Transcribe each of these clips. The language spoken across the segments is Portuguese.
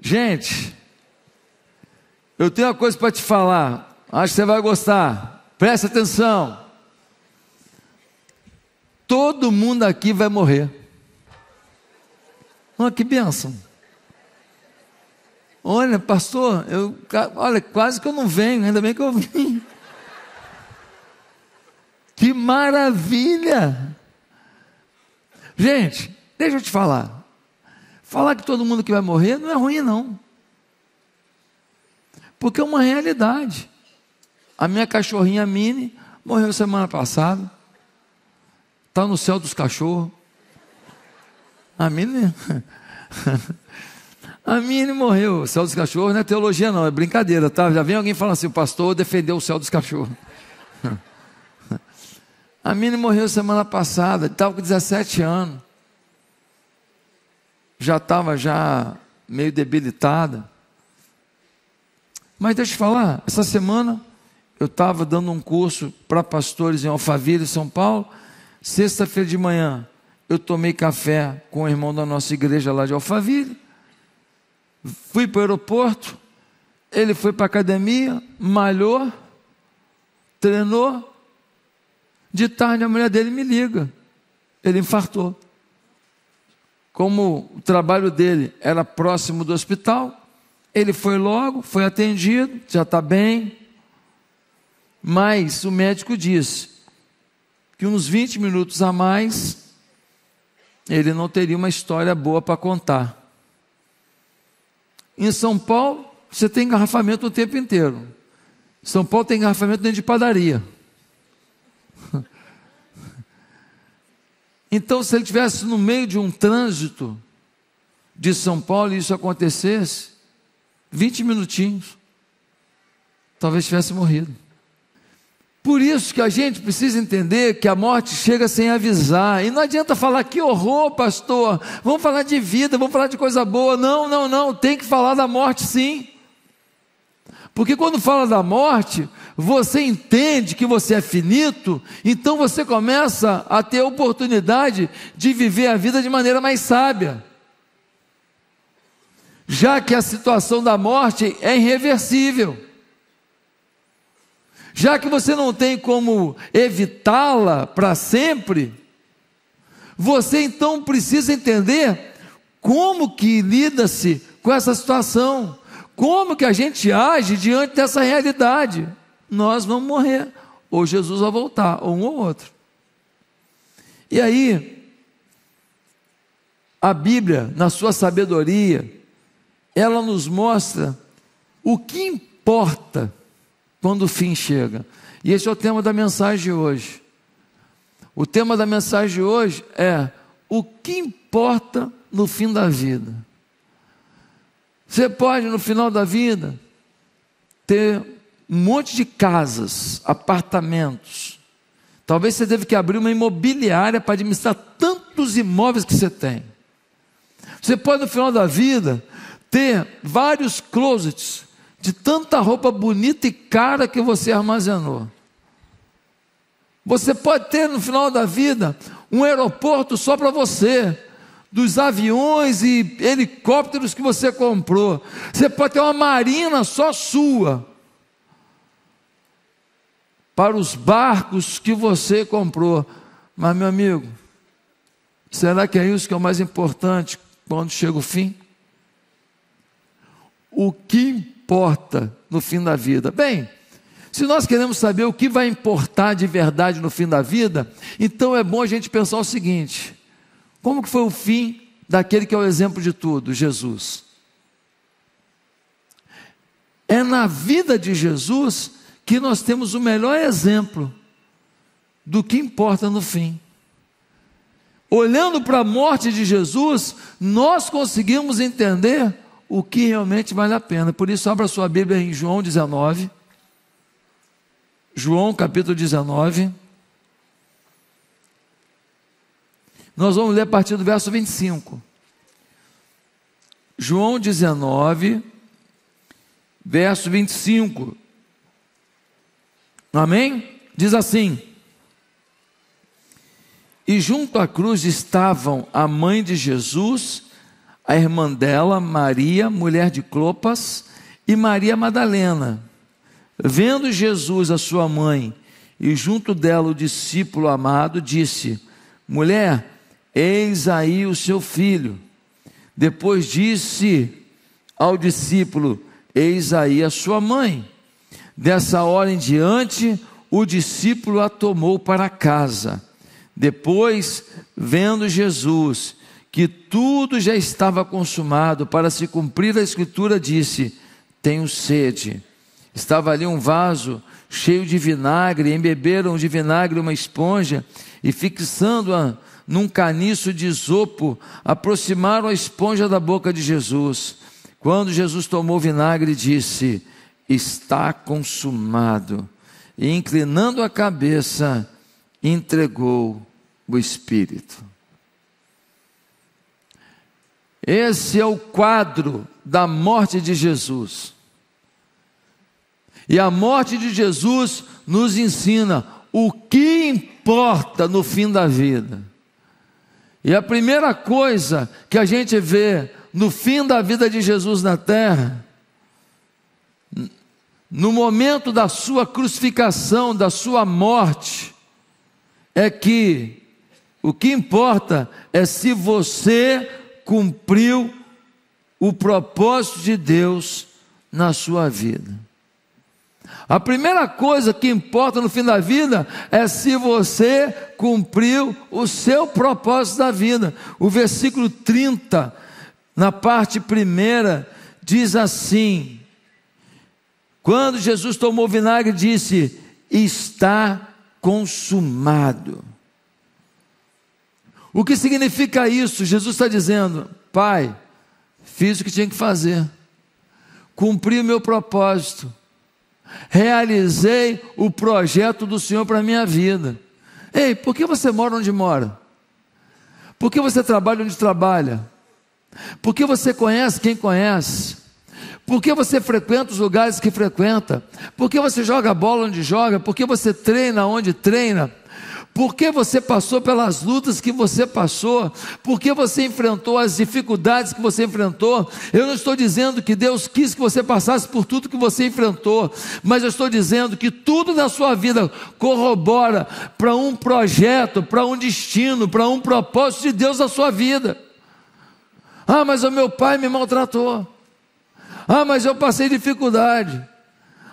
Gente, eu tenho uma coisa para te falar, acho que você vai gostar, presta atenção. Todo mundo aqui vai morrer. Olha que bênção. Olha, pastor, olha, quase que eu não venho, ainda bem que eu vim. Que maravilha! Gente, deixa eu te falar. Falar que todo mundo que vai morrer não é ruim, não. Porque é uma realidade. A minha cachorrinha Mini morreu semana passada. Está no céu dos cachorros. A Mini... A Mini morreu. O céu dos cachorros não é teologia, não. É brincadeira, tá? Já vem alguém falando assim, o pastor defendeu o céu dos cachorros. A Mini morreu semana passada. Estava com 17 anos. Já estava meio debilitada. Mas deixa eu te falar, essa semana eu estava dando um curso para pastores em Alphaville, São Paulo. Sexta-feira de manhã eu tomei café com o irmão da nossa igreja lá de Alphaville. Fui para o aeroporto, ele foi para a academia, malhou, treinou. De tarde a mulher dele me liga, ele infartou. Como o trabalho dele era próximo do hospital, ele foi logo, foi atendido, já está bem. Mas o médico disse que uns 20 minutos a mais, ele não teria uma história boa para contar. Em São Paulo, você tem engarrafamento o tempo inteiro. São Paulo tem engarrafamento dentro de padaria. Então, se ele estivesse no meio de um trânsito de São Paulo e isso acontecesse, 20 minutinhos, talvez tivesse morrido. Por isso que a gente precisa entender que a morte chega sem avisar. E não adianta falar, que horror, pastor, vamos falar de vida, vamos falar de coisa boa. Não, tem que falar da morte sim. Porque quando fala da morte, você entende que você é finito, então você começa a ter a oportunidade de viver a vida de maneira mais sábia. Já que a situação da morte é irreversível. Já que você não tem como evitá-la para sempre, você então precisa entender como que lida-se com essa situação, como que a gente age diante dessa realidade. Nós vamos morrer, ou Jesus vai voltar, ou um ou outro. E aí, a Bíblia, na sua sabedoria, ela nos mostra o que importa quando o fim chega. E esse é o tema da mensagem de hoje. O tema da mensagem de hoje é o que importa no fim da vida. Você pode, no final da vida, ter um monte de casas, apartamentos. Talvez você deva que abrir uma imobiliária para administrar tantos imóveis que você tem. Você pode, no final da vida, ter vários closets de tanta roupa bonita e cara que você armazenou. Você pode ter, no final da vida, um aeroporto só para você, dos aviões e helicópteros que você comprou. Você pode ter uma marina só sua, para os barcos que você comprou. Mas, meu amigo, será que é isso que é o mais importante quando chega o fim? O que importa no fim da vida? Bem, se nós queremos saber o que vai importar de verdade no fim da vida, então é bom a gente pensar o seguinte: como que foi o fim daquele que é o exemplo de tudo, Jesus? É na vida de Jesus que nós temos o melhor exemplo do que importa no fim. Olhando para a morte de Jesus, nós conseguimos entender o que realmente vale a pena. Por isso, abra sua Bíblia em João 19. João capítulo 19. Nós vamos ler a partir do verso 25. João 19, verso 25. Amém? Diz assim: e junto à cruz estavam a mãe de Jesus, a irmã dela, Maria, mulher de Clopas, e Maria Madalena. Vendo Jesus, a sua mãe, e junto dela o discípulo amado, disse: mulher, eis aí o seu filho. Depois disse ao discípulo: eis aí a sua mãe. Dessa hora em diante, o discípulo a tomou para casa. Depois, vendo Jesus que tudo já estava consumado, para se cumprir a escritura, disse: tenho sede. Estava ali um vaso cheio de vinagre, embeberam de vinagre uma esponja, e fixando-a num caniço de isopo, aproximaram a esponja da boca de Jesus. Quando Jesus tomou o vinagre, disse: está consumado. E inclinando a cabeça, entregou o Espírito. Esse é o quadro da morte de Jesus. E a morte de Jesus nos ensina o que importa no fim da vida. E a primeira coisa que a gente vê no fim da vida de Jesus na terra, no momento da sua crucificação, da sua morte, é que o que importa é se você cumpriu o propósito de Deus na sua vida. A primeira coisa que importa no fim da vida é se você cumpriu o seu propósito da vida. O versículo 30, na parte primeira, diz assim: quando Jesus tomou o vinagre, disse: está consumado. O que significa isso? Jesus está dizendo: Pai, fiz o que tinha que fazer, cumpri o meu propósito, realizei o projeto do Senhor para a minha vida. Ei, por que você mora onde mora? Por que você trabalha onde trabalha? Por que você conhece quem conhece? Por que você frequenta os lugares que frequenta? Por que você joga bola onde joga? Por que você treina onde treina? Por que você passou pelas lutas que você passou? Por que você enfrentou as dificuldades que você enfrentou? Eu não estou dizendo que Deus quis que você passasse por tudo que você enfrentou, mas eu estou dizendo que tudo na sua vida corrobora para um projeto, para um destino, para um propósito de Deus na sua vida. Ah, mas o meu pai me maltratou. Ah, mas eu passei dificuldade.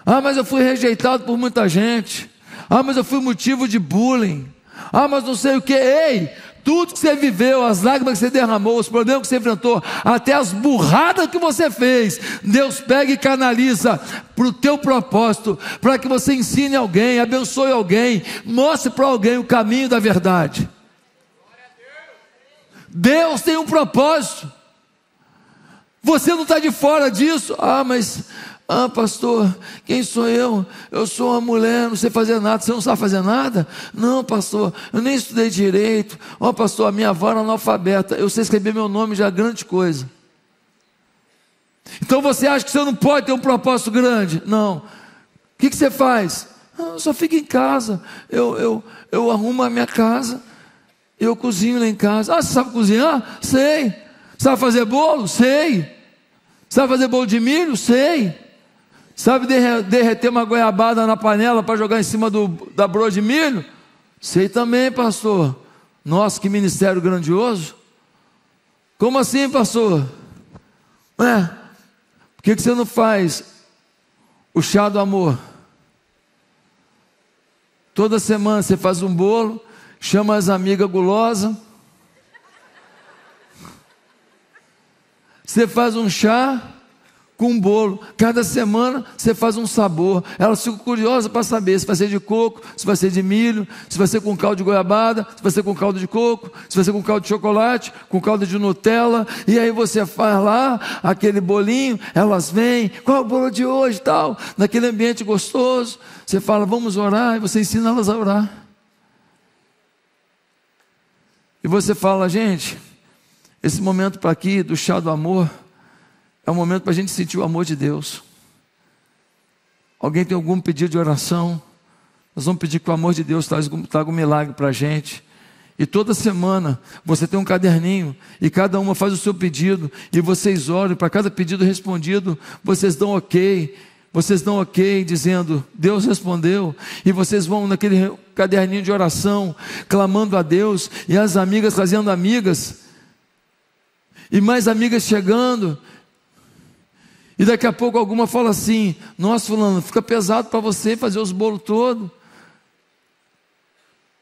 Ah, mas eu fui rejeitado por muita gente. Ah, mas eu fui motivo de bullying. Ah, mas não sei o que. Ei, tudo que você viveu, as lágrimas que você derramou, os problemas que você enfrentou, até as burradas que você fez, Deus pega e canaliza para o teu propósito, para que você ensine alguém, abençoe alguém, mostre para alguém o caminho da verdade. Deus tem um propósito. Você não está de fora disso. Pastor, quem sou eu? Eu sou uma mulher, não sei fazer nada. Você não sabe fazer nada? Não, pastor, eu nem estudei direito. Pastor, a minha avó era analfabeta. Eu sei escrever meu nome, já é grande coisa. Então você acha que você não pode ter um propósito grande? Não. O que você faz? Eu só fico em casa. Eu arrumo a minha casa. Eu cozinho lá em casa. Você sabe cozinhar? Sei. Sabe fazer bolo? Sei. Sabe fazer bolo de milho? Sei. Sabe derreter uma goiabada na panela para jogar em cima da broa de milho? Sei também, pastor. Nossa, que ministério grandioso. Como assim, pastor? Por que você não faz o chá do amor? Toda semana você faz um bolo, chama as amigas gulosas, você faz um chá com um bolo, cada semana você faz um sabor. Elas ficam curiosas para saber se vai ser de coco, se vai ser de milho, se vai ser com caldo de goiabada, se vai ser com caldo de coco, se vai ser com caldo de chocolate, com caldo de Nutella. E aí você faz lá aquele bolinho, elas vêm, qual é o bolo de hoje, tal, naquele ambiente gostoso. Você fala, vamos orar, e você ensina elas a orar. E você fala, gente, esse momento para aqui do chá do amor é um momento para a gente sentir o amor de Deus. Alguém tem algum pedido de oração? Nós vamos pedir que o amor de Deus traga um milagre para a gente. E toda semana você tem um caderninho e cada uma faz o seu pedido e vocês oram para cada pedido respondido, vocês dão ok. Vocês dão ok dizendo, Deus respondeu, e vocês vão naquele caderninho de oração, clamando a Deus, e as amigas fazendo amigas, e mais amigas chegando, e daqui a pouco alguma fala assim, nossa fulano, fica pesado para você fazer os bolos todos,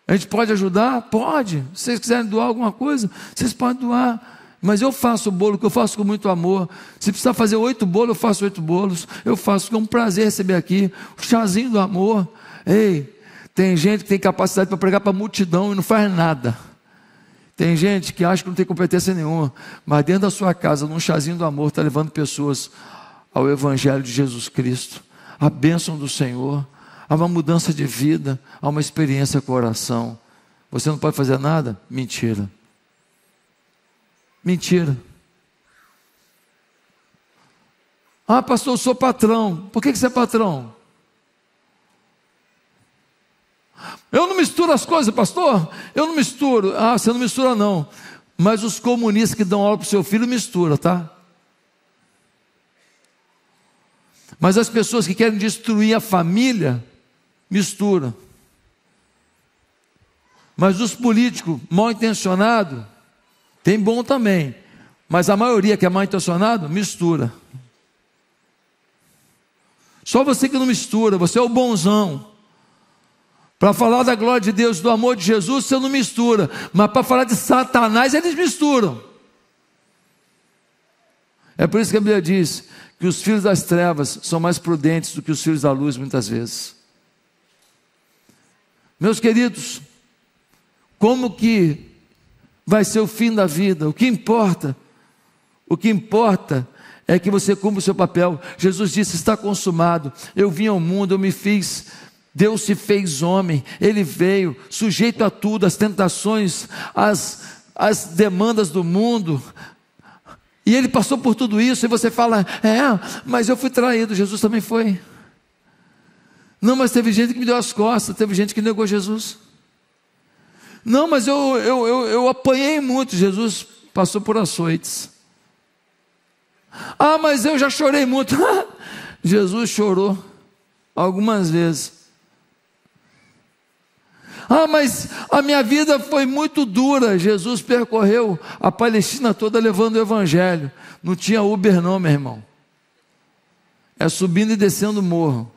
a gente pode ajudar? Pode, se vocês quiserem doar alguma coisa, vocês podem doar, mas eu faço o bolo, que eu faço com muito amor. Se precisar fazer 8 bolos, eu faço 8 bolos. Eu faço, que é um prazer receber aqui. O chazinho do amor. Ei, tem gente que tem capacidade para pregar para a multidão e não faz nada. Tem gente que acha que não tem competência nenhuma, mas dentro da sua casa, num chazinho do amor, está levando pessoas ao Evangelho de Jesus Cristo, a bênção do Senhor, a uma mudança de vida, a uma experiência com a oração. Você não pode fazer nada? Mentira. Mentira. Ah, pastor, eu sou patrão. Por que você é patrão? Eu não misturo as coisas, pastor. Eu não misturo. Ah, você não mistura não. Mas os comunistas que dão aula para o seu filho misturam, tá? Mas as pessoas que querem destruir a família, misturam. Mas os políticos mal intencionados, tem bom também, mas a maioria que é mal intencionado, mistura. Só você que não mistura, você é o bonzão. Para falar da glória de Deus, do amor de Jesus, você não mistura. Mas para falar de Satanás, eles misturam. É por isso que a Bíblia diz que os filhos das trevas são mais prudentes do que os filhos da luz, muitas vezes. Meus queridos, como que vai ser o fim da vida? O que importa é que você cumpra o seu papel. Jesus disse, está consumado, eu vim ao mundo, eu me fiz, Deus se fez homem, Ele veio, sujeito a tudo, as tentações, as demandas do mundo, e Ele passou por tudo isso, e você fala, mas eu fui traído, Jesus também foi. Não, mas teve gente que me deu as costas, teve gente que negou Jesus. Não, mas eu apanhei muito, Jesus passou por açoites. Ah, mas eu já chorei muito. Jesus chorou algumas vezes. Ah, mas a minha vida foi muito dura. Jesus percorreu a Palestina toda levando o Evangelho. Não tinha Uber não, meu irmão. É subindo e descendo o morro.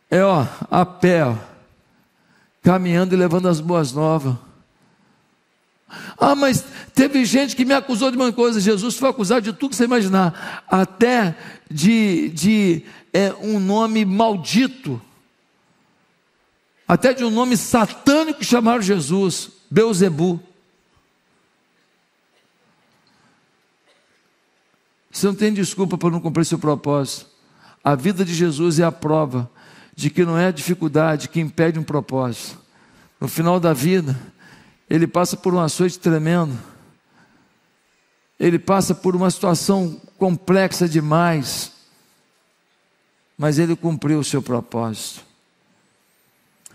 É a pé, caminhando e levando as boas novas. Ah, mas teve gente que me acusou de uma coisa. Jesus foi acusado de tudo que você imaginar, até de um nome maldito, até de um nome satânico que chamaram Jesus, Beelzebu. Você não tem desculpa para não cumprir seu propósito. A vida de Jesus é a prova de que não é a dificuldade que impede um propósito. No final da vida, ele passa por um açoite tremendo, ele passa por uma situação complexa demais, mas ele cumpriu o seu propósito.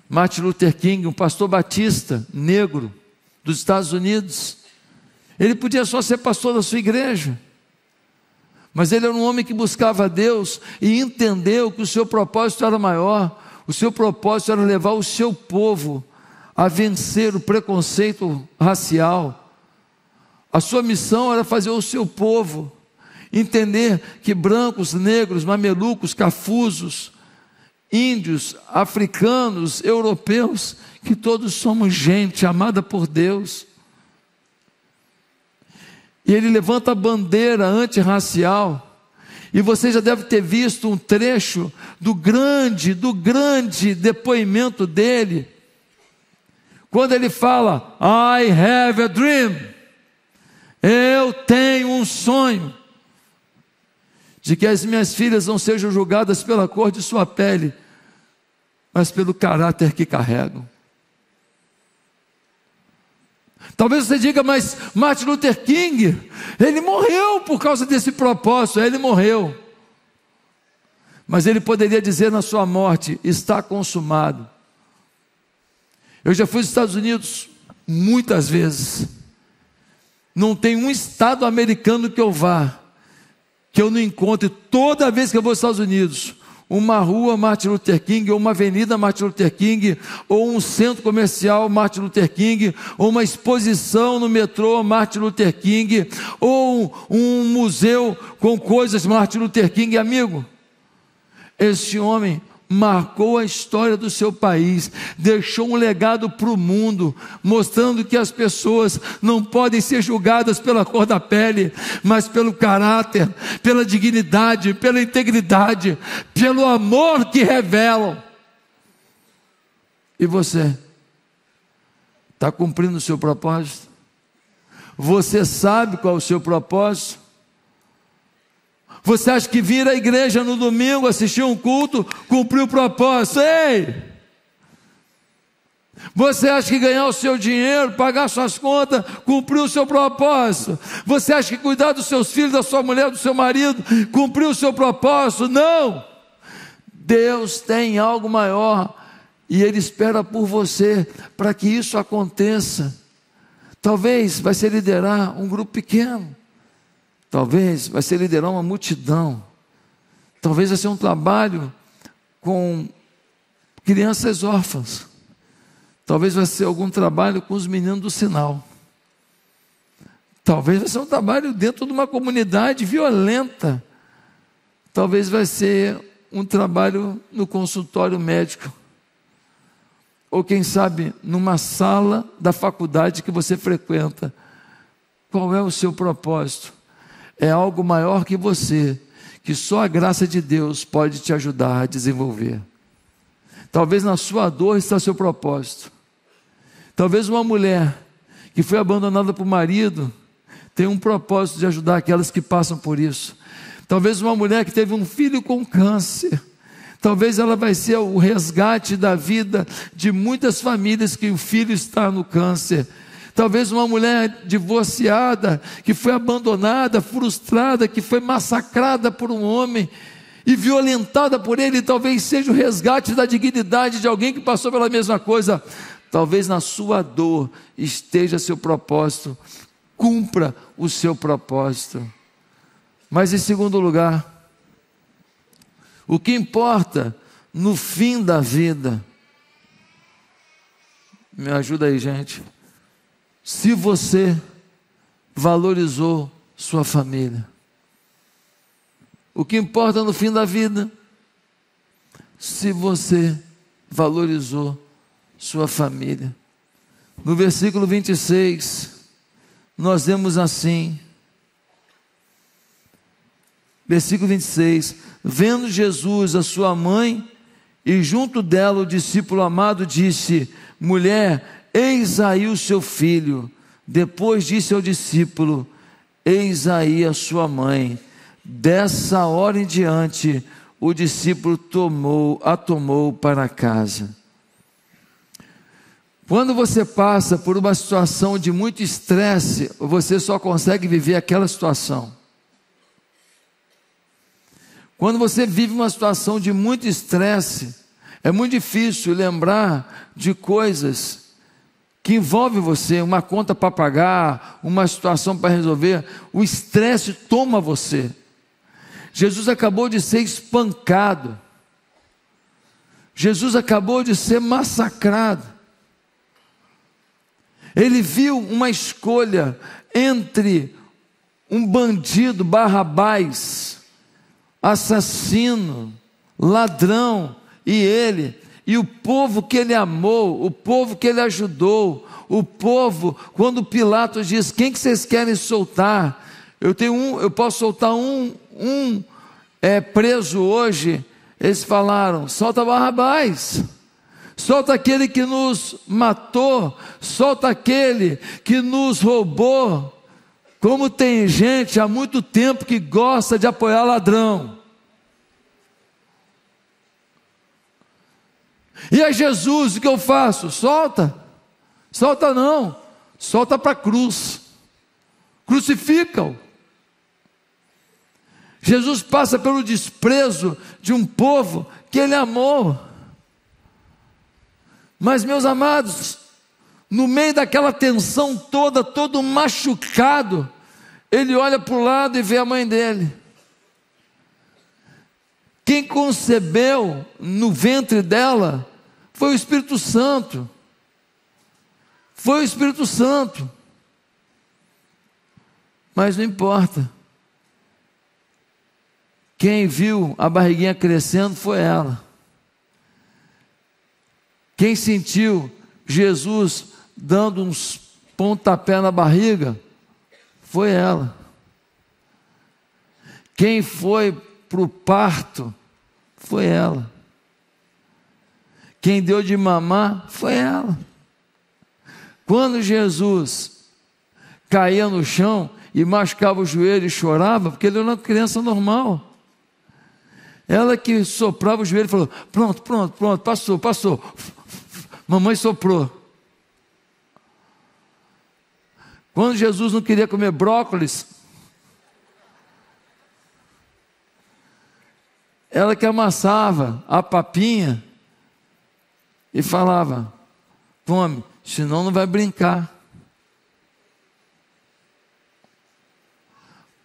Martin Luther King, um pastor batista, negro, dos Estados Unidos, ele podia só ser pastor da sua igreja, mas ele era um homem que buscava a Deus e entendeu que o seu propósito era maior. O seu propósito era levar o seu povo a vencer o preconceito racial. A sua missão era fazer o seu povo entender que brancos, negros, mamelucos, cafuzos, índios, africanos, europeus, que todos somos gente amada por Deus. E ele levanta a bandeira antirracial, e você já deve ter visto um trecho do grande depoimento dele, quando ele fala, I have a dream, eu tenho um sonho, de que as minhas filhas não sejam julgadas pela cor de sua pele, mas pelo caráter que carregam. Talvez você diga, mas Martin Luther King, ele morreu por causa desse propósito, ele morreu. Mas ele poderia dizer na sua morte, está consumado. Eu já fui aos Estados Unidos muitas vezes. Não tem um estado americano que eu vá, que eu não encontre, toda vez que eu vou aos Estados Unidos, uma rua Martin Luther King, ou uma avenida Martin Luther King, ou um centro comercial Martin Luther King, ou uma exposição no metrô Martin Luther King, ou um museu com coisas Martin Luther King. Amigo, esse homem marcou a história do seu país, deixou um legado para o mundo, mostrando que as pessoas não podem ser julgadas pela cor da pele, mas pelo caráter, pela dignidade, pela integridade, pelo amor que revelam. E você está cumprindo o seu propósito? Você sabe qual é o seu propósito? Você acha que vir à igreja no domingo, assistir um culto, cumprir o propósito? Ei! Você acha que ganhar o seu dinheiro, pagar suas contas, cumprir o seu propósito? Você acha que cuidar dos seus filhos, da sua mulher, do seu marido, cumprir o seu propósito? Não! Deus tem algo maior e Ele espera por você para que isso aconteça. Talvez vai ser liderar um grupo pequeno. Talvez vai ser liderar uma multidão. Talvez vai ser um trabalho com crianças órfãs. Talvez vai ser algum trabalho com os meninos do sinal. Talvez vai ser um trabalho dentro de uma comunidade violenta. Talvez vai ser um trabalho no consultório médico. Ou quem sabe numa sala da faculdade que você frequenta. Qual é o seu propósito? É algo maior que você, que só a graça de Deus pode te ajudar a desenvolver. Talvez na sua dor está seu propósito. Talvez uma mulher que foi abandonada por marido tenha um propósito de ajudar aquelas que passam por isso. Talvez uma mulher que teve um filho com câncer, talvez ela vai ser o resgate da vida de muitas famílias que o filho está no câncer. Talvez uma mulher divorciada, que foi abandonada, frustrada, que foi massacrada por um homem e violentada por ele, talvez seja o resgate da dignidade de alguém que passou pela mesma coisa. Talvez na sua dor esteja seu propósito, cumpra o seu propósito. Mas em segundo lugar, o que importa no fim da vida, me ajuda aí, gente. Se você valorizou sua família, o que importa no fim da vida, se você valorizou sua família. No versículo 26, nós vemos assim, versículo 26, vendo Jesus a sua mãe e junto dela o discípulo amado, disse: mulher, eis aí o seu filho. Depois disse ao discípulo: eis aí a sua mãe. Dessa hora em diante, o discípulo a tomou para casa. Quando você passa por uma situação de muito estresse, você só consegue viver aquela situação. Quando você vive uma situação de muito estresse, é muito difícil lembrar de coisas que envolve você, uma conta para pagar, uma situação para resolver. O estresse toma você. Jesus acabou de ser espancado. Jesus acabou de ser massacrado. Ele viu uma escolha entre um bandido, Barrabás, assassino, ladrão, e ele, e o povo que ele amou, o povo que ele ajudou, o povo, quando Pilatos diz: quem que vocês querem soltar? Eu posso soltar um preso hoje. Eles falaram: solta Barrabás, solta aquele que nos matou, solta aquele que nos roubou. Como tem gente há muito tempo que gosta de apoiar ladrão. E é Jesus, o que eu faço? Solta? Solta não, solta para a cruz, crucifica-o. Jesus passa pelo desprezo de um povo que ele amou. Mas, meus amados, no meio daquela tensão toda, todo machucado, ele olha para o lado e vê a mãe dele. Quem concebeu no ventre dela foi o Espírito Santo. Foi o Espírito Santo. Mas não importa. Quem viu a barriguinha crescendo foi ela. Quem sentiu Jesus dando uns pontapés na barriga foi ela. Quem foi para o parto foi ela. Quem deu de mamar foi ela. Quando Jesus caía no chão e machucava o joelho e chorava, porque ele era uma criança normal, ela que soprava o joelho e falou: pronto, passou. Mamãe soprou. Quando Jesus não queria comer brócolis, ela que amassava a papinha e falava: come, senão não vai brincar.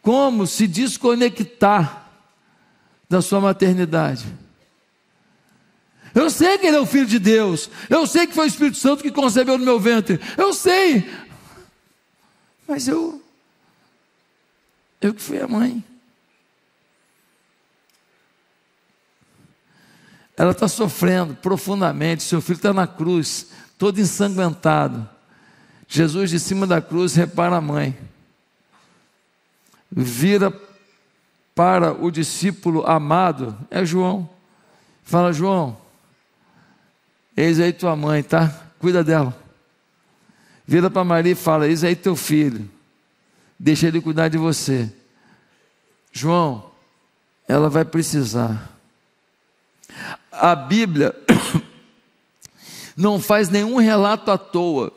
Como se desconectar da sua maternidade? Eu sei que ele é o Filho de Deus, eu sei que foi o Espírito Santo que concebeu no meu ventre, eu sei, mas eu que fui a mãe. Ela está sofrendo profundamente, seu filho está na cruz, todo ensanguentado. Jesus de cima da cruz repara a mãe, vira para o discípulo amado, é João, fala: João, eis aí tua mãe, tá? Cuida dela. Vira para Maria e fala: eis aí teu filho, deixa ele cuidar de você. João, ela vai precisar. A Bíblia não faz nenhum relato à toa.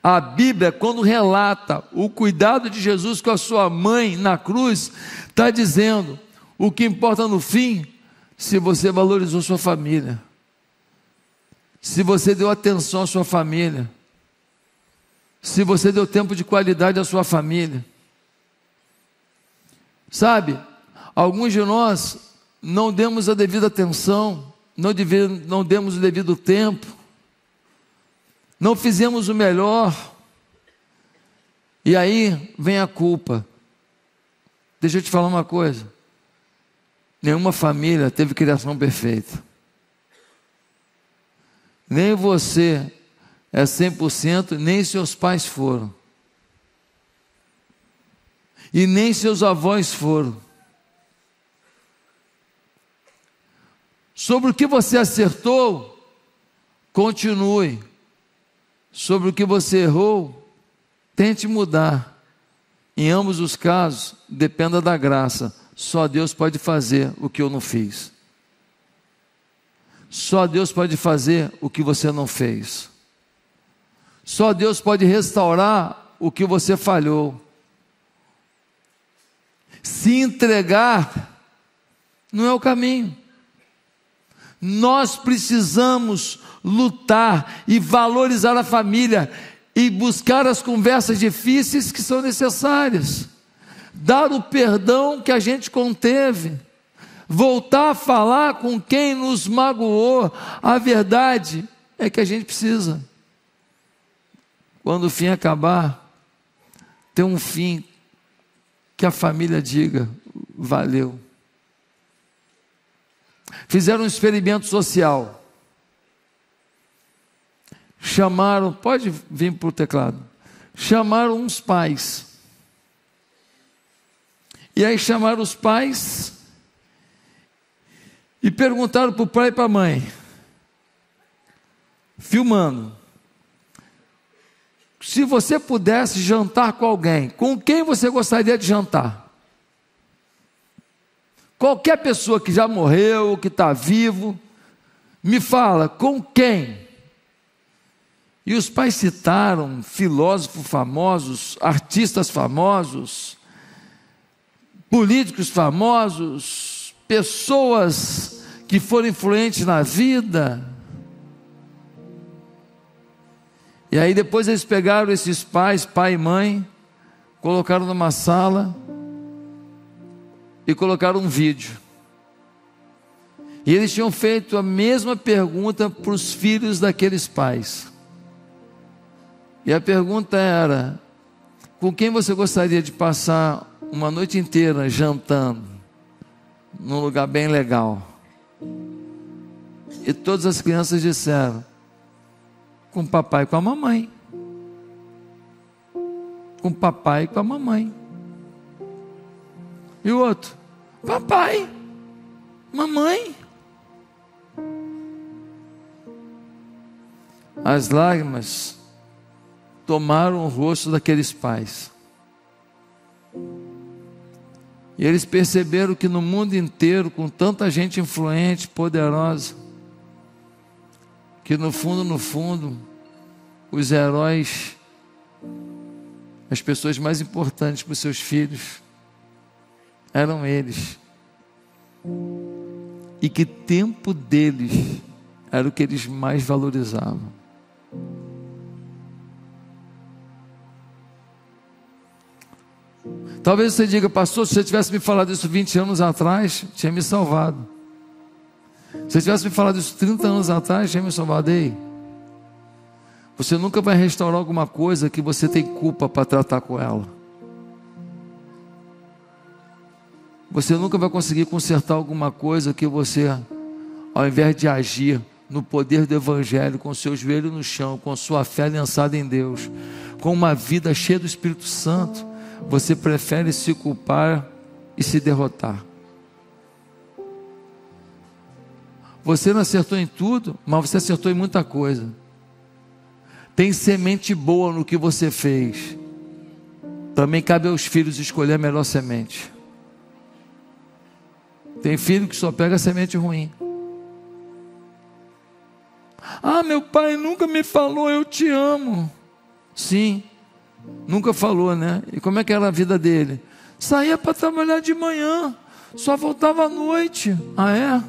A Bíblia, quando relata o cuidado de Jesus com a sua mãe na cruz, está dizendo: o que importa no fim, se você valorizou sua família, se você deu atenção à sua família, se você deu tempo de qualidade à sua família. Sabe, alguns de nós não demos a devida atenção, não demos o devido tempo, não fizemos o melhor, e aí vem a culpa. Deixa eu te falar uma coisa: nenhuma família teve criação perfeita, nem você é 100%, nem seus pais foram, e nem seus avós foram. Sobre o que você acertou, continue. Sobre o que você errou, tente mudar. Em ambos os casos, dependa da graça. Só Deus pode fazer o que eu não fiz. Só Deus pode fazer o que você não fez. Só Deus pode restaurar o que você falhou. Se entregar não é o caminho. Nós precisamos lutar e valorizar a família e buscar as conversas difíceis que são necessárias, dar o perdão que a gente conteve, voltar a falar com quem nos magoou. A verdade é que a gente precisa, quando o fim acabar, ter um fim que a família diga: valeu. Fizeram um experimento social, chamaram, pode vir para o teclado, chamaram uns pais, e aí chamaram os pais e perguntaram para o pai e para a mãe, filmando: se você pudesse jantar com alguém, com quem você gostaria de jantar? Qualquer pessoa que já morreu, que está vivo, me fala, com quem? E os pais citaram filósofos famosos, artistas famosos, políticos famosos, pessoas que foram influentes na vida. E aí depois eles pegaram esses pais, pai e mãe, colocaram numa sala e colocaram um vídeo. E eles tinham feito a mesma pergunta para os filhos daqueles pais. E a pergunta era: com quem você gostaria de passar uma noite inteira jantando num lugar bem legal? E todas as crianças disseram: com o papai e com a mamãe. Com o papai e com a mamãe. E o outro: papai, mamãe. As lágrimas tomaram o rosto daqueles pais. E eles perceberam que no mundo inteiro, com tanta gente influente, poderosa, que no fundo, os heróis, as pessoas mais importantes para os seus filhos, eram eles. E que tempo deles era o que eles mais valorizavam. Talvez você diga: pastor, se você tivesse me falado isso 20 anos atrás, tinha me salvado. Se você tivesse me falado isso 30 anos atrás, tinha me salvado. Ei, você nunca vai restaurar alguma coisa que você tem culpa para tratar com ela. Você nunca vai conseguir consertar alguma coisa que você, ao invés de agir no poder do Evangelho, com o seu joelho no chão, com a sua fé lançada em Deus, com uma vida cheia do Espírito Santo, você prefere se culpar e se derrotar. Você não acertou em tudo, mas você acertou em muita coisa. Tem semente boa no que você fez. Também cabe aos filhos escolher a melhor semente. Tem filho que só pega semente ruim. Ah, meu pai nunca me falou eu te amo. Sim, nunca falou, né? E como é que era a vida dele? Saía para trabalhar de manhã, só voltava à noite. Ah, é?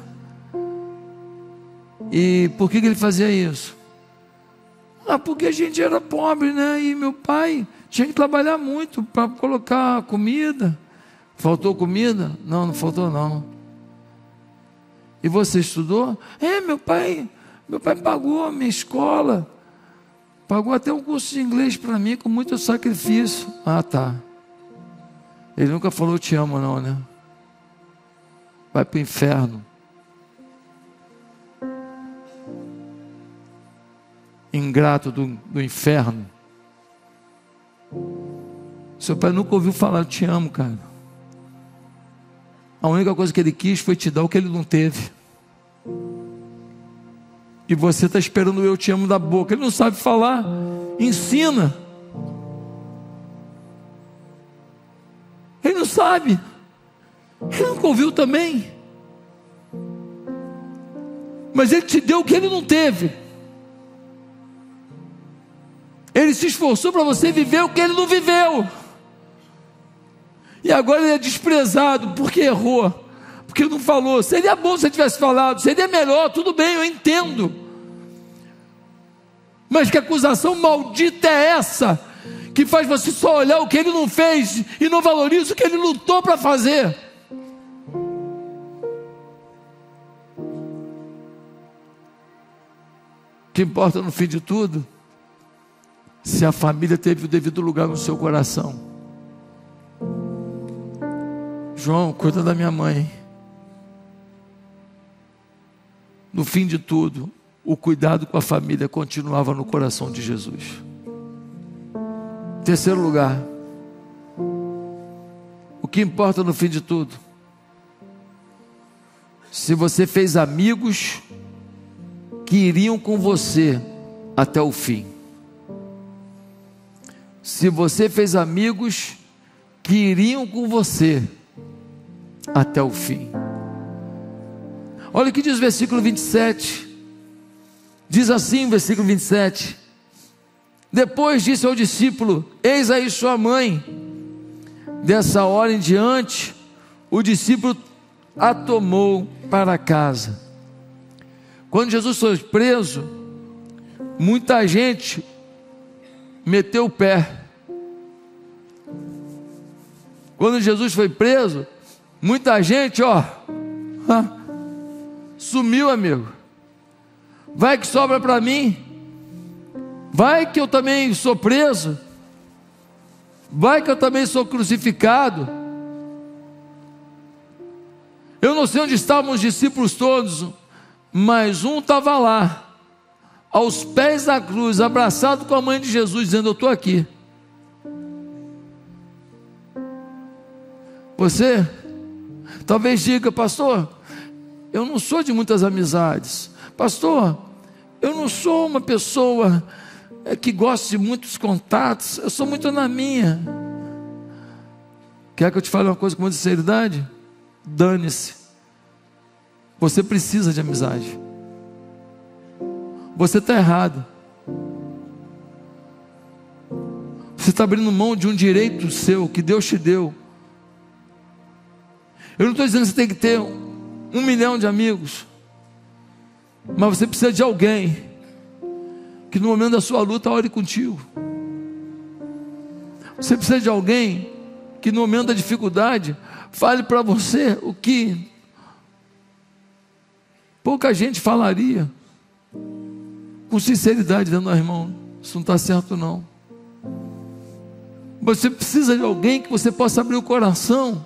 E por que ele fazia isso? Ah, porque a gente era pobre, né? E meu pai tinha que trabalhar muito para colocar comida. Faltou comida? Não, não faltou não. E você estudou? Meu pai pagou a minha escola, pagou até um curso de inglês para mim com muito sacrifício. Ah, tá. Ele nunca falou te amo não, né? Vai para o inferno. Ingrato do inferno. Seu pai nunca ouviu falar te amo, cara. A única coisa que ele quis foi te dar o que ele não teve. E você está esperando o eu te amo da boca. Ele não sabe falar. Ensina. Ele não sabe. Ele nunca ouviu também. Mas ele te deu o que ele não teve. Ele se esforçou para você viver o que ele não viveu. E agora ele é desprezado porque errou, porque não falou. Seria bom se ele tivesse falado, seria melhor, tudo bem, eu entendo. Mas que acusação maldita é essa, que faz você só olhar o que ele não fez e não valoriza o que ele lutou para fazer? O que importa no fim de tudo, se a família teve o devido lugar no seu coração. João, cuida da minha mãe. No fim de tudo, o cuidado com a família continuava no coração de Jesus. Terceiro lugar, o que importa no fim de tudo, se você fez amigos que iriam com você até o fim. Se você fez amigos que iriam com você até o fim. Olha o que diz o versículo 27. Diz assim o versículo 27: depois disse ao discípulo: eis aí sua mãe. Dessa hora em diante, o discípulo a tomou para casa. Quando Jesus foi preso, muita gente meteu o pé. Quando Jesus foi preso, muita gente, sumiu, amigo. Vai que sobra para mim. Vai que eu também sou preso. Vai que eu também sou crucificado. Eu não sei onde estavam os discípulos todos, mas um estava lá, aos pés da cruz, abraçado com a mãe de Jesus, dizendo: eu estou aqui. Você talvez diga: pastor, eu não sou de muitas amizades. Pastor, eu não sou uma pessoa que gosta de muitos contatos. Eu sou muito na minha. Quer que eu te fale uma coisa com muita sinceridade? Dane-se. Você precisa de amizade. Você está errado. Você está abrindo mão de um direito seu que Deus te deu. Eu não estou dizendo que você tem que ter 1 milhão de amigos, mas você precisa de alguém que no momento da sua luta ore contigo. Você precisa de alguém que no momento da dificuldade fale para você o que pouca gente falaria, com sinceridade, dizendo: irmão, isso não está certo não. Você precisa de alguém que você possa abrir o coração,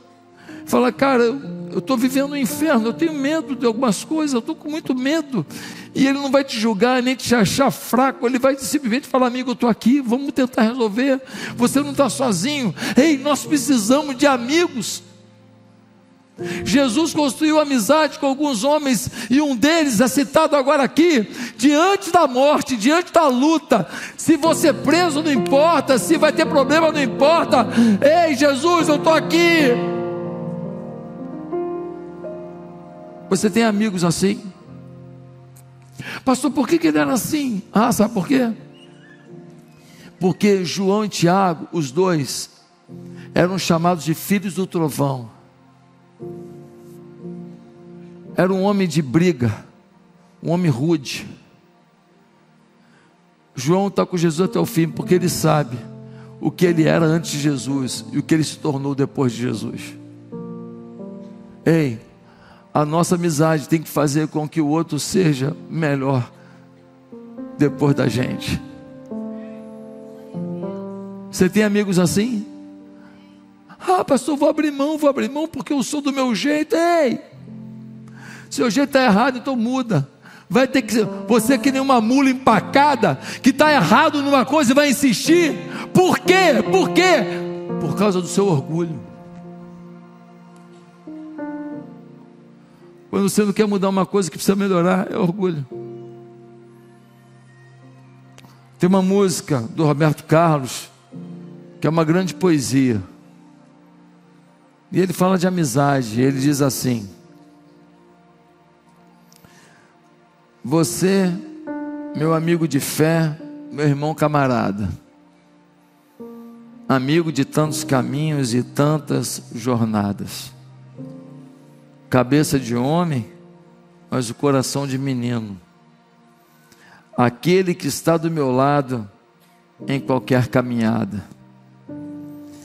falar: cara, eu estou vivendo um inferno, eu tenho medo de algumas coisas, eu estou com muito medo. E ele não vai te julgar, nem te achar fraco. Ele vai simplesmente falar: amigo, eu estou aqui, vamos tentar resolver. Você não está sozinho. Ei, nós precisamos de amigos. Jesus construiu amizade com alguns homens, e um deles é citado agora aqui. Diante da morte, diante da luta, se você é preso não importa, se vai ter problema não importa. Ei, Jesus, eu estou aqui. Você tem amigos assim? Pastor, por que ele era assim? Sabe por quê? Porque João e Tiago, os dois, eram chamados de filhos do trovão. Era um homem de briga, um homem rude. João está com Jesus até o fim, porque ele sabe o que ele era antes de Jesus e o que ele se tornou depois de Jesus. Ei, a nossa amizade tem que fazer com que o outro seja melhor depois da gente. Você tem amigos assim? Pastor, vou abrir mão porque eu sou do meu jeito. Ei, seu jeito está errado, então muda. Vai ter que ser, você é que nem uma mula empacada, que está errado numa coisa e vai insistir. Por quê? Por quê? Por causa do seu orgulho. Quando você não quer mudar uma coisa que precisa melhorar, é orgulho. Tem uma música do Roberto Carlos, que é uma grande poesia, e ele fala de amizade. Ele diz assim: você, meu amigo de fé, meu irmão camarada, amigo de tantos caminhos e tantas jornadas, cabeça de homem, mas o coração de menino, aquele que está do meu lado em qualquer caminhada.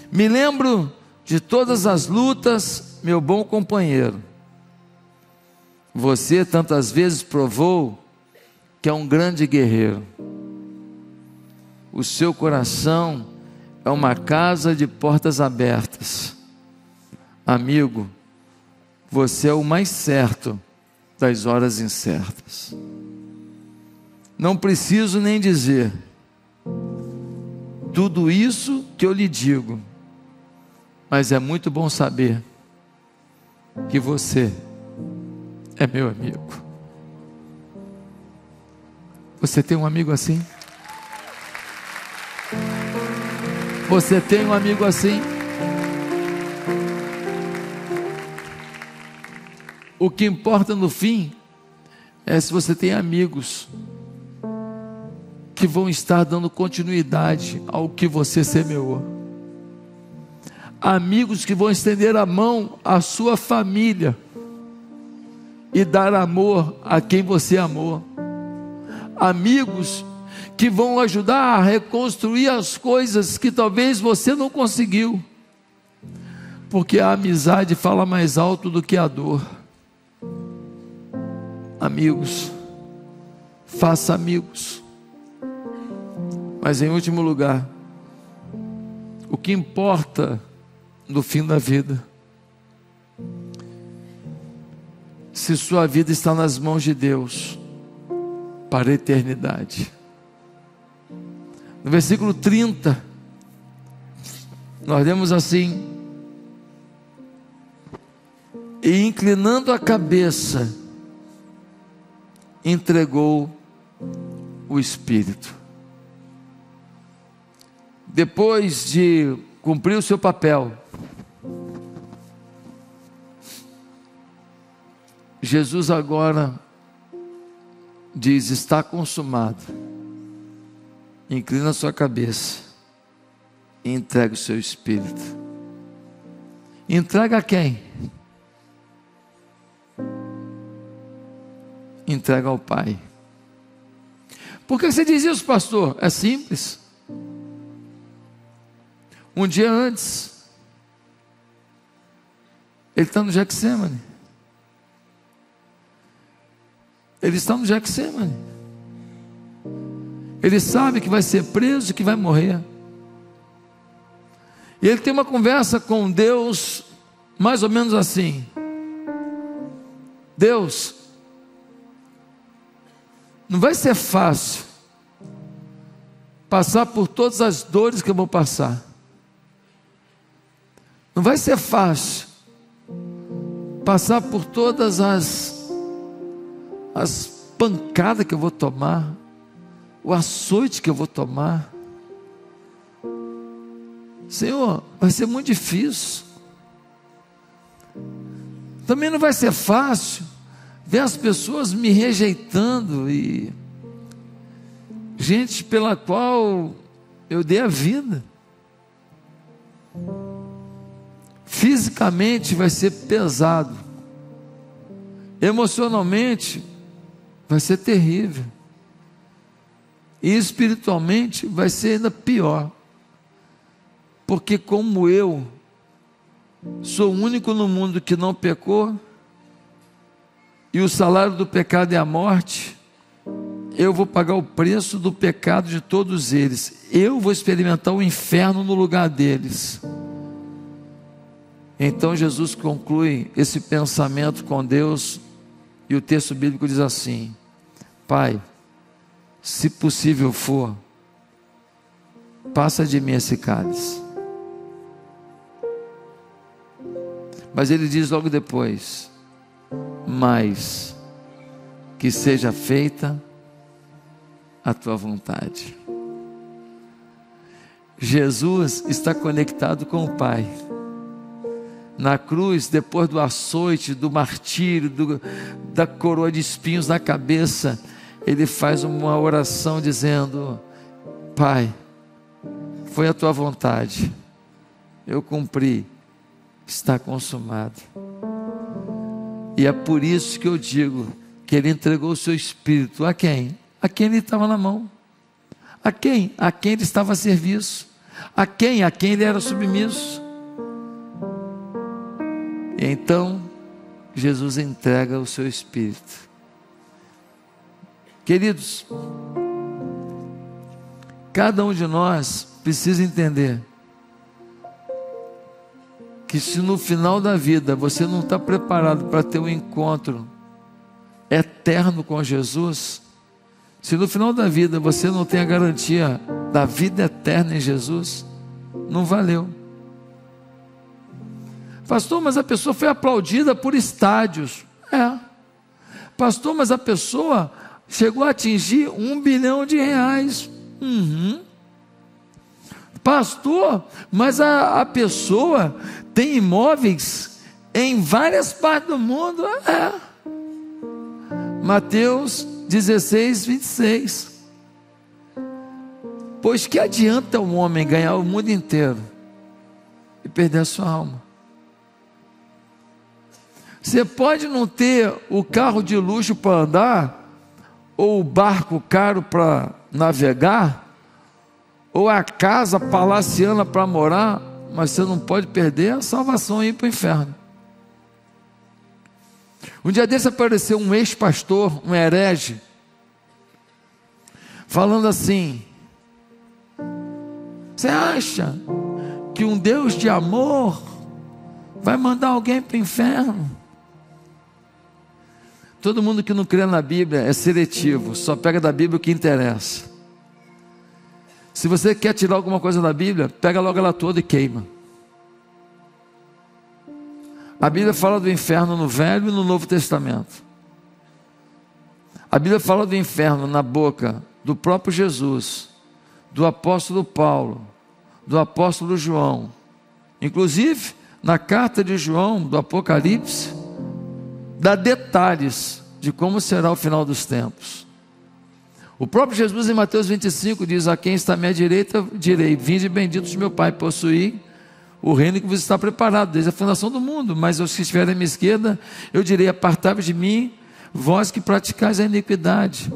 Me lembro de todas as lutas, meu bom companheiro. Você tantas vezes provou que é um grande guerreiro. O seu coração é uma casa de portas abertas. Amigo, você é o mais certo das horas incertas. Não preciso nem dizer tudo isso que eu lhe digo, mas é muito bom saber que você é meu amigo. Você tem um amigo assim? Você tem um amigo assim? O que importa no fim é se você tem amigos que vão estar dando continuidade ao que você semeou. Amigos que vão estender a mão à sua família e dar amor a quem você amou. Amigos que vão ajudar a reconstruir as coisas que talvez você não conseguiu, porque a amizade fala mais alto do que a dor. Amigos, faça amigos. Mas em último lugar, o que importa no fim da vida, se sua vida está nas mãos de Deus, para a eternidade. No versículo 30, nós lemos assim: e inclinando a cabeça, entregou o Espírito. Depois de cumprir o seu papel, Jesus agora diz: está consumado. Inclina a sua cabeça e entrega o seu Espírito. Entrega a quem? Entrega ao Pai. Por que você diz isso, pastor? É simples. Um dia antes, ele está no Getsemane. Ele está no Getsemane. Ele sabe que vai ser preso e que vai morrer. E ele tem uma conversa com Deus, mais ou menos assim: Deus, não vai ser fácil passar por todas as dores que eu vou passar. Não vai ser fácil passar por todas as pancadas que eu vou tomar, o açoite que eu vou tomar. Senhor, vai ser muito difícil. Também não vai ser fácil ver as pessoas me rejeitando, e gente pela qual eu dei a vida. Fisicamente vai ser pesado, emocionalmente vai ser terrível, e espiritualmente vai ser ainda pior, porque como eu sou o único no mundo que não pecou, e o salário do pecado é a morte, eu vou pagar o preço do pecado de todos eles. Eu vou experimentar o inferno no lugar deles. Então Jesus conclui esse pensamento com Deus, e o texto bíblico diz assim: Pai, se possível for, passa de mim esse cálice. Mas ele diz logo depois: mas que seja feita a tua vontade. Jesus está conectado com o Pai. Na cruz, depois do açoite, do martírio, da coroa de espinhos na cabeça, ele faz uma oração dizendo: Pai, foi a tua vontade, eu cumpri, está consumado. E é por isso que eu digo que ele entregou o seu Espírito a quem? A quem ele estava na mão. A quem? A quem ele estava a serviço. A quem? A quem ele era submisso. E então Jesus entrega o seu Espírito. Queridos, cada um de nós precisa entender que se no final da vida você não está preparado para ter um encontro eterno com Jesus, se no final da vida você não tem a garantia da vida eterna em Jesus, não valeu. Pastor, mas a pessoa foi aplaudida por estádios. Pastor, mas a pessoa chegou a atingir R$1 bilhão. Pastor, mas a pessoa tem imóveis em várias partes do mundo. Mateus 16, 26. Pois que adianta um homem ganhar o mundo inteiro e perder a sua alma? Você pode não ter o carro de luxo para andar, ou o barco caro para navegar, ou a casa palaciana para morar, mas você não pode perder a salvação e ir para o inferno. Um dia desse apareceu um ex-pastor, um herege, falando assim: você acha que um Deus de amor vai mandar alguém para o inferno? Todo mundo que não crê na Bíblia é seletivo, só pega da Bíblia o que interessa. Se você quer tirar alguma coisa da Bíblia, pega logo ela toda e queima. A Bíblia fala do inferno no Velho e no Novo Testamento. A Bíblia fala do inferno na boca do próprio Jesus, do apóstolo Paulo, do apóstolo João. Inclusive, na carta de João, do Apocalipse, dá detalhes de como será o final dos tempos. O próprio Jesus em Mateus 25 diz: a quem está à minha direita direi, vinde benditos de meu Pai, possuí o reino que vos está preparado desde a fundação do mundo. Mas aos que estiverem à minha esquerda, eu direi: apartai-vos de mim, vós que praticais a iniquidade.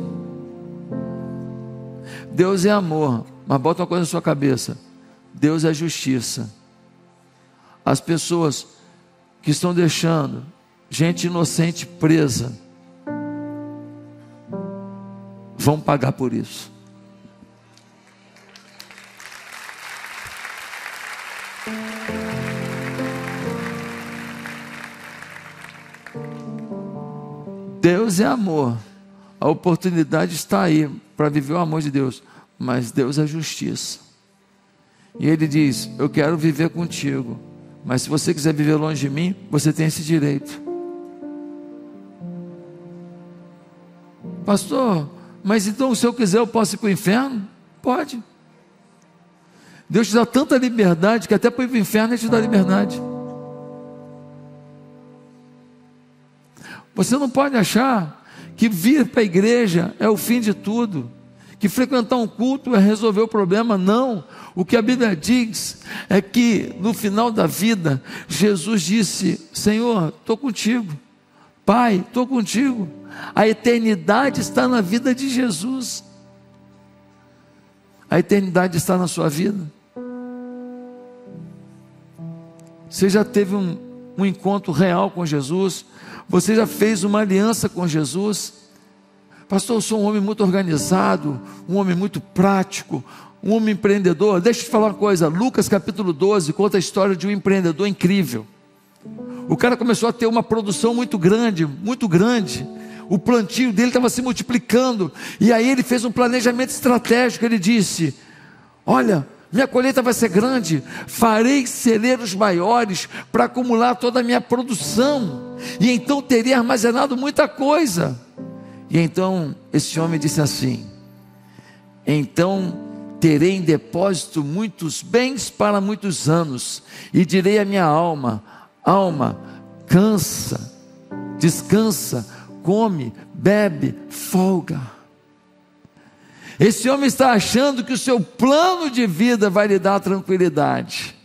Deus é amor, mas bota uma coisa na sua cabeça: Deus é justiça. As pessoas que estão deixando gente inocente presa vão pagar por isso. Deus é amor, a oportunidade está aí para viver o amor de Deus, mas Deus é justiça. E Ele diz: eu quero viver contigo, mas se você quiser viver longe de mim, você tem esse direito. Pastor, mas então se eu quiser eu posso ir para o inferno? Pode. Deus te dá tanta liberdade que até para ir para o inferno Ele te dá liberdade. Você não pode achar que vir para a igreja é o fim de tudo, que frequentar um culto é resolver o problema. Não, o que a Bíblia diz é que no final da vida, Jesus disse: Senhor, estou contigo, Pai, estou contigo. A eternidade está na vida de Jesus. A eternidade está na sua vida. Você já teve um encontro real com Jesus? Você já fez uma aliança com Jesus? Pastor, eu sou um homem muito organizado, um homem muito prático, um homem empreendedor. Deixa eu te falar uma coisa. Lucas capítulo 12 conta a história de um empreendedor incrível. O cara começou a ter uma produção muito grande, muito grande. O plantio dele estava se multiplicando, e aí ele fez um planejamento estratégico. Ele disse: olha, minha colheita vai ser grande, farei celeiros maiores para acumular toda a minha produção, e então terei armazenado muita coisa. E então esse homem disse assim: então terei em depósito muitos bens para muitos anos, e direi à minha alma: alma, cansa, descansa, come, bebe, folga. Esse homem está achando que o seu plano de vida vai lhe dar tranquilidade.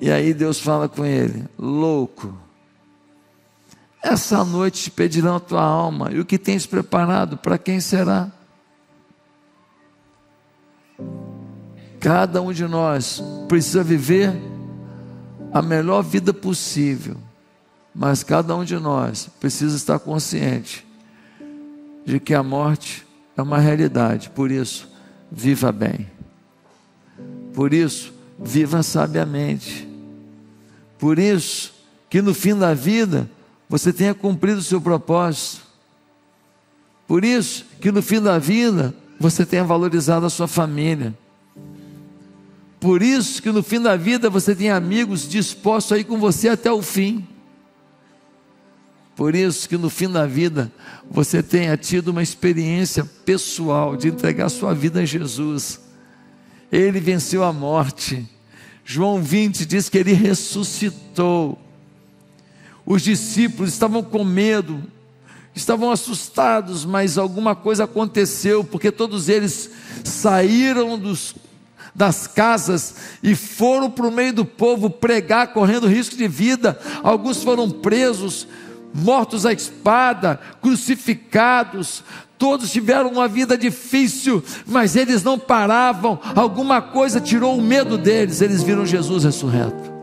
E aí Deus fala com ele: louco, essa noite te pedirão a tua alma, e o que tens preparado, para quem será? Cada um de nós precisa viver a melhor vida possível, mas cada um de nós precisa estar consciente de que a morte é uma realidade. Por isso, viva bem. Por isso, viva sabiamente. Por isso, que no fim da vida, você tenha cumprido o seu propósito. Por isso, que no fim da vida, você tenha valorizado a sua família. Por isso, que no fim da vida, você tenha amigos dispostos a ir com você até o fim. Por isso que no fim da vida, você tenha tido uma experiência pessoal de entregar sua vida a Jesus. Ele venceu a morte. João 20 diz que ele ressuscitou. Os discípulos estavam com medo, estavam assustados, mas alguma coisa aconteceu, porque todos eles saíram das casas e foram para o meio do povo pregar, correndo risco de vida. Alguns foram presos, mortos à espada, crucificados, todos tiveram uma vida difícil, mas eles não paravam. Alguma coisa tirou o medo deles, eles viram Jesus ressurreto.